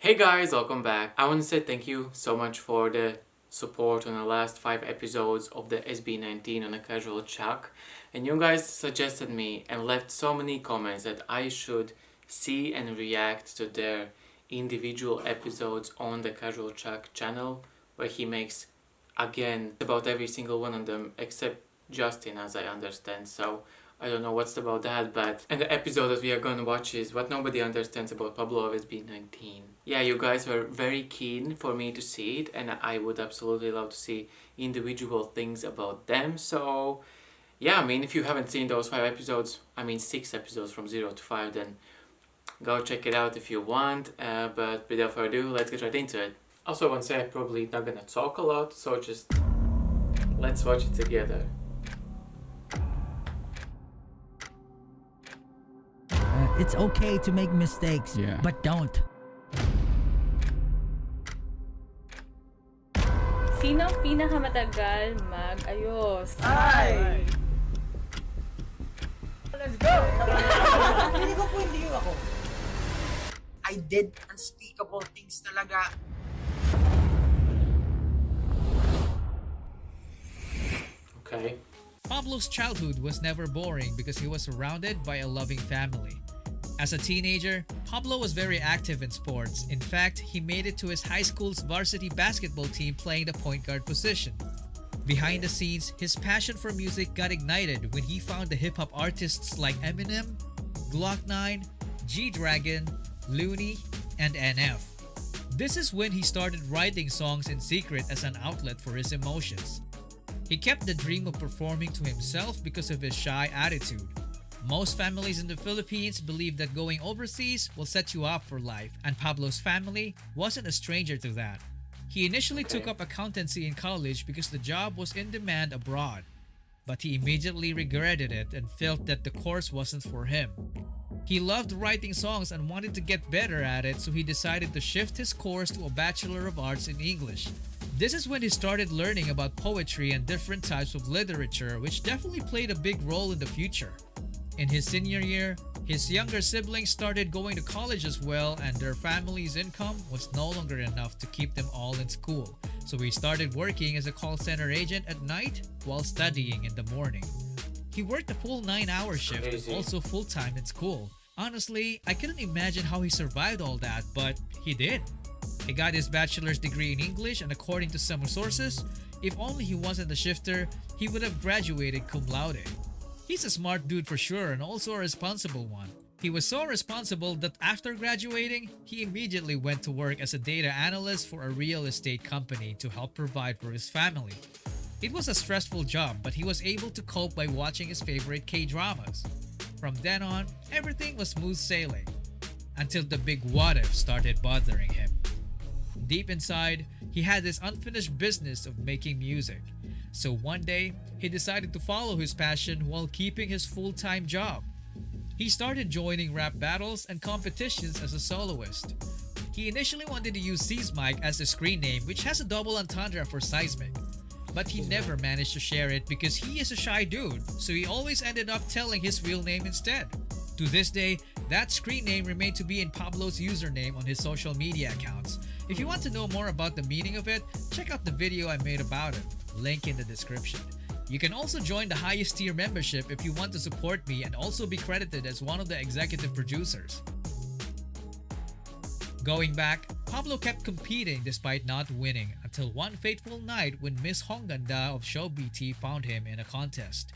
Hey guys, welcome back. I want to say thank you so much for the support on the last 5 episodes of the SB19 on a casual chat. And you guys suggested me and left so many comments that I should see and react to their individual episodes on the casual chat channel, where he makes again about every single one of them except Justin, as I understand. So I don't know what's about that, but and the episode that we are gonna watch is what nobody understands about Pablo of SB19. Yeah, you guys were very keen for me to see it, and I would absolutely love to see individual things about them. So yeah, I mean, if you haven't seen those 5 episodes, 6 episodes from 0 to 5, then go check it out if you want. But without further ado, let's get right into it. Also, I want to say I'm probably not gonna talk a lot, so just let's watch it together. It's okay to make mistakes, Yeah. but don't. Sino ang pinakamatagal mag-ayos? Ay! Let's go! Hindi ko po hindi ako. I did unspeakable things talaga. Okay. Pablo's childhood was never boring because he was surrounded by a loving family. As a teenager, Pablo was very active in sports. In fact, he made it to his high school's varsity basketball team playing the point guard position. Behind the scenes, his passion for music got ignited when he found the hip-hop artists like Eminem, Glock 9, G-Dragon, Looney, and NF. This is when he started writing songs in secret as an outlet for his emotions. He kept the dream of performing to himself because of his shy attitude. Most families in the Philippines believe that going overseas will set you up for life, and Pablo's family wasn't a stranger to that. He initially took up accountancy in college because the job was in demand abroad, but he immediately regretted it and felt that the course wasn't for him. He loved writing songs and wanted to get better at it, so he decided to shift his course to a Bachelor of Arts in English. This is when he started learning about poetry and different types of literature, which definitely played a big role in the future. In his senior year, his younger siblings started going to college as well, and their family's income was no longer enough to keep them all in school. So he started working as a call center agent at night while studying in the morning. He worked a full 9-hour shift and also full-time in school. Honestly, I couldn't imagine how he survived all that, but he did. He got his bachelor's degree in English, and according to some sources, if only he wasn't a shifter, he would have graduated cum laude. He's a smart dude for sure, and also a responsible one. He was so responsible that after graduating, he immediately went to work as a data analyst for a real estate company to help provide for his family. It was a stressful job, but he was able to cope by watching his favorite K-dramas. From then on, everything was smooth sailing, until the big what if started bothering him. Deep inside, he had this unfinished business of making music. So one day, he decided to follow his passion while keeping his full-time job. He started joining rap battles and competitions as a soloist. He initially wanted to use Seismic as a screen name, which has a double entendre for seismic. But he never managed to share it because he is a shy dude, so he always ended up telling his real name instead. To this day, that screen name remained to be in Pablo's username on his social media accounts. If you want to know more about the meaning of it, check out the video I made about it. Link in the description. You can also join the highest tier membership if you want to support me and also be credited as one of the executive producers. Going back, Pablo kept competing despite not winning until one fateful night when Miss Hongganda of Show BT found him in a contest.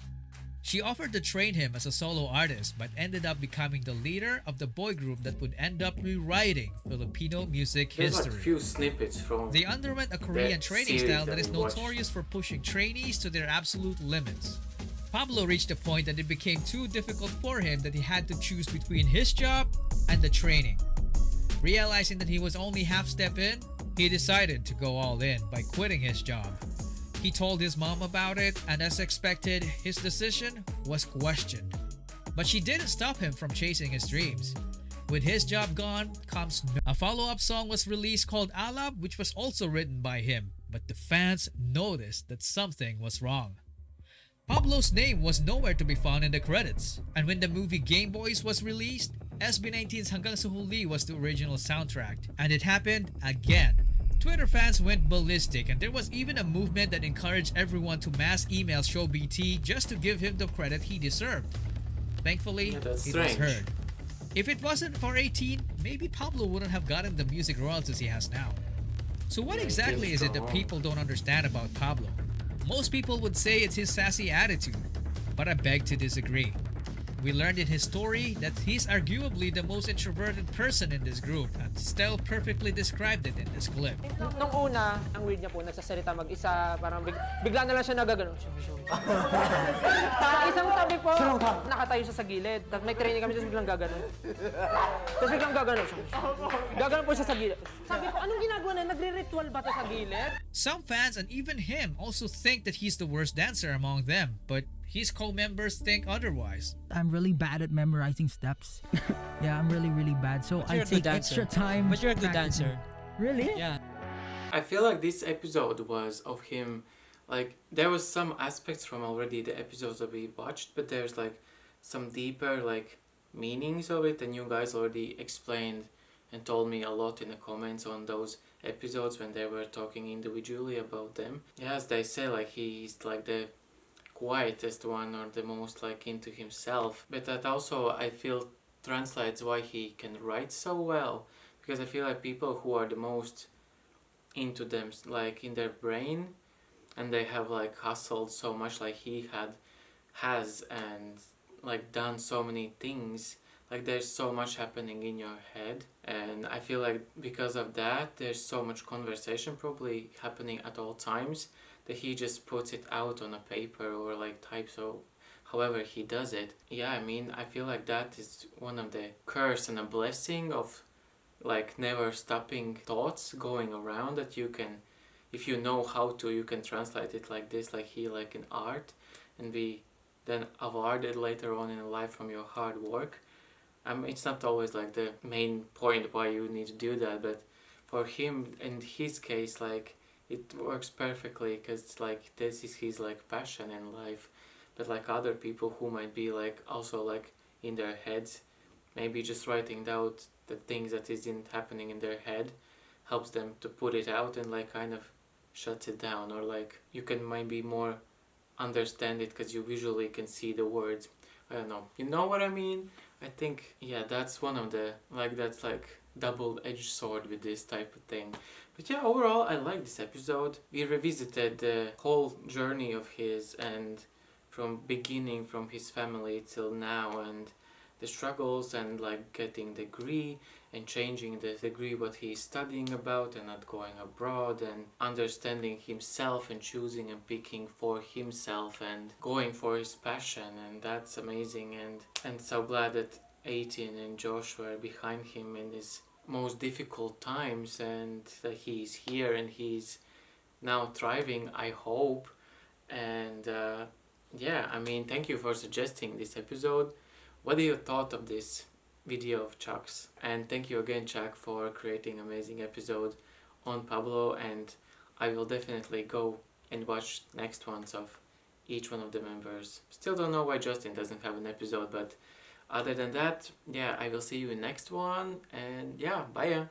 She offered to train him as a solo artist but ended up becoming the leader of the boy group that would end up rewriting Filipino music There's history. like few snippets from They underwent a Korean training series style that is we watched. notorious for pushing trainees to their absolute limits. Pablo reached a point that it became too difficult for him that he had to choose between his job and the training. Realizing that he was only half step in, he decided to go all in by quitting his job. He told his mom about it, and as expected, his decision was questioned. But she didn't stop him from chasing his dreams. With his job gone comes a follow-up song was released called Alab, which was also written by him, but the fans noticed that something was wrong. Pablo's name was nowhere to be found in the credits, and when the movie Game Boys was released, SB19's Hanggang sa Huli was the original soundtrack, and it happened again. Twitter fans went ballistic, and there was even a movement that encouraged everyone to mass email Show BT just to give him the credit he deserved. Thankfully, Yeah, that's it was strange. heard. If it wasn't for 18, maybe Pablo wouldn't have gotten the music royalties he has now. So what Yeah, exactly is it that strong. people don't understand about Pablo? Most people would say it's his sassy attitude, but I beg to disagree. We learned in his story that he's arguably the most introverted person in this group, and Stel perfectly described it in this clip. Nung una, ang weird niya po, nagsasalita mag-isa, parang bigla na lang siya nagagano. Sa isang tabi po, nakatayo siya sa gilid. Tapos may training kami, tapos biglang gagano. Tapos biglang gagano siya. Gagano po siya sa gilid. Sabi ko, anong ginagawa na? Nagre-ritual ba to sa gilid? Some fans and even him also think that he's the worst dancer among them, but his co-members think otherwise. I'm really bad at memorizing steps. Yeah, I'm really, really bad. So I you're a good take extra dancer. time. But you're a good practicing. dancer. Really? Yeah. I feel like this episode was of him, like there was some aspects from already the episodes that we watched, but there's like some deeper like meanings of it, and you guys already explained and told me a lot in the comments on those episodes when they were talking individually about them. Yeah, as they say, like he's like the quietest one or the most like into himself, but that also I feel translates why he can write so well, because I feel like people who are the most into them like in their brain and they have like hustled so much like he has and like done so many things, like there's so much happening in your head, and I feel like because of that there's so much conversation probably happening at all times that he just puts it out on a paper or like types, so however he does it. Yeah, I mean I feel like that is one of the curse and a blessing of like never stopping thoughts going around, that you can, if you know how to, you can translate it like this, like he, like an art, and be then awarded later on in life from your hard work. It's not always like the main point why you need to do that, but for him in his case like it works perfectly because like this is his like passion in life. But like other people who might be like also like in their heads, maybe just writing out the things that isn't happening in their head helps them to put it out and like kind of shuts it down, or like you can maybe more understand it because you visually can see the words. I don't know, you know what I mean? I think yeah, that's one of the like, that's like double-edged sword with this type of thing. But yeah, overall I like this episode. We revisited the whole journey of his, and from beginning from his family till now, and the struggles, and like getting degree and changing the degree what he's studying about and not going abroad, and understanding himself and choosing and picking for himself and going for his passion, and that's amazing. And so glad that 18 and Josh were behind him in his most difficult times, and that he's here and he's now thriving, I hope. And yeah, I mean, thank you for suggesting this episode. What do you thought of this video of Chuck's? And thank you again, Chuck, for creating amazing episode on Pablo, and I will definitely go and watch next ones of each one of the members. Still don't know why Justin doesn't have an episode, but other than that, yeah, I will see you in next one, and yeah, bye.